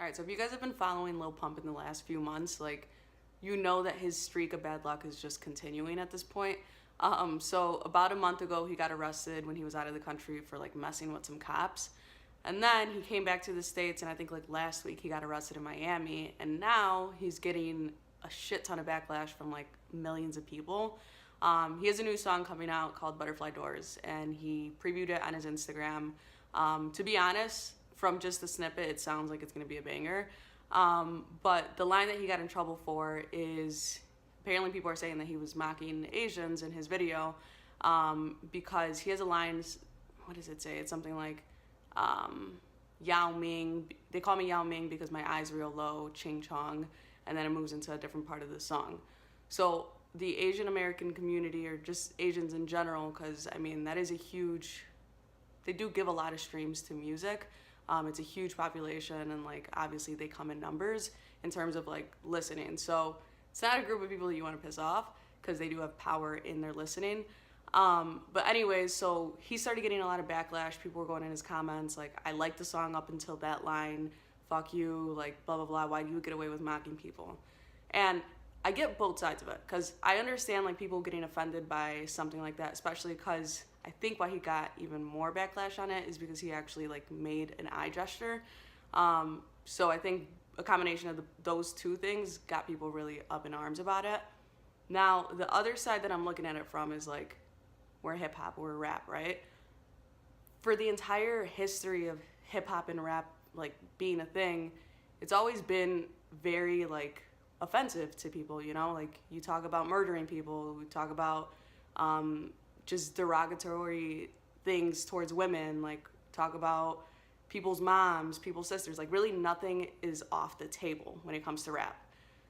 Alright, so if you guys have been following Lil Pump in the last few months, like, you know that his streak of bad luck is just continuing at this point. So about a month ago, he got arrested when he was out of the country for like messing with some cops. And then he came back to the States, and I think like last week he got arrested in Miami, and now he's getting a shit ton of backlash from like millions of people. He has a new song coming out called Butterfly Doors, and he previewed it on his Instagram. To be honest, from just the snippet, it sounds like it's gonna be a banger. But the line that he got in trouble for is apparently people are saying that he was mocking Asians in his video, because he has a line, what does it say? It's something like, Yao Ming, they call me Yao Ming because my eyes real low, Ching Chong, and then it moves into a different part of the song. So the Asian American community, or just Asians in general, because I mean, that is a huge, they do give a lot of streams to music. It's a huge population, and like obviously they come in numbers in terms of like listening. So it's not a group of people that you want to piss off, because they do have power in their listening. But anyways, so he started getting a lot of backlash. People were going in his comments like, I liked the song up until that line, fuck you, like blah blah blah, why do you get away with mocking people? And I get both sides of it, because I understand like people getting offended by something like that, especially because I think why he got even more backlash on it is because he actually like made an eye gesture. So I think a combination of those two things got people really up in arms about it. Now, the other side that I'm looking at it from is like, we're hip hop, we're rap, right? For the entire history of hip hop and rap like being a thing, it's always been very like offensive to people, you know? Like, you talk about murdering people, we talk about just derogatory things towards women, like talk about people's moms, people's sisters, like really nothing is off the table when it comes to rap.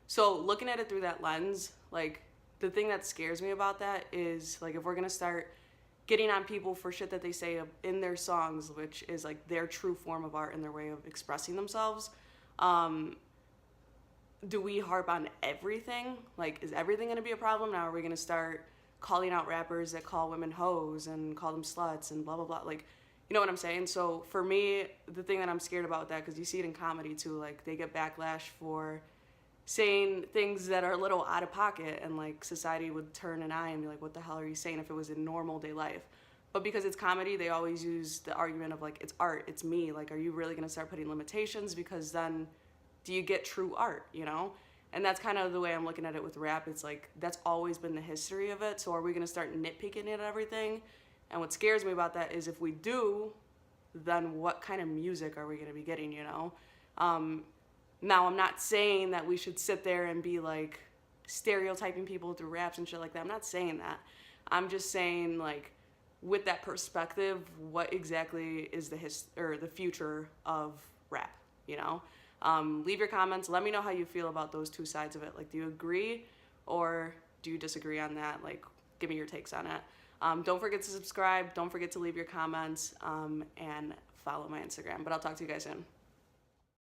So looking at it through that lens, like the thing that scares me about that is like, if we're gonna start getting on people for shit that they say in their songs, which is like their true form of art and their way of expressing themselves, do we harp on everything? Like, is everything gonna be a problem? Now are we gonna start calling out rappers that call women hoes and call them sluts and blah blah blah? Like, you know what I'm saying? So for me, the thing that I'm scared about that, because you see it in comedy too, like they get backlash for saying things that are a little out of pocket, and like society would turn an eye and be like, what the hell are you saying, if it was in normal day life? But because it's comedy, they always use the argument of like, it's art, it's me, like, are you really gonna start putting limitations? Because then do you get true art, you know? And that's kind of the way I'm looking at it with rap. It's like, that's always been the history of it, so are we gonna start nitpicking at everything? And what scares me about that is if we do, then what kind of music are we gonna be getting, you know? Now, I'm not saying that we should sit there and be like stereotyping people through raps and shit like that. I'm not saying that. I'm just saying, like, with that perspective, what exactly is the future of rap, you know? Leave your comments. Let me know how you feel about those two sides of it. Like, do you agree or do you disagree on that? Like, give me your takes on it. Don't forget to subscribe. Don't forget to leave your comments, and follow my Instagram. But I'll talk to you guys soon.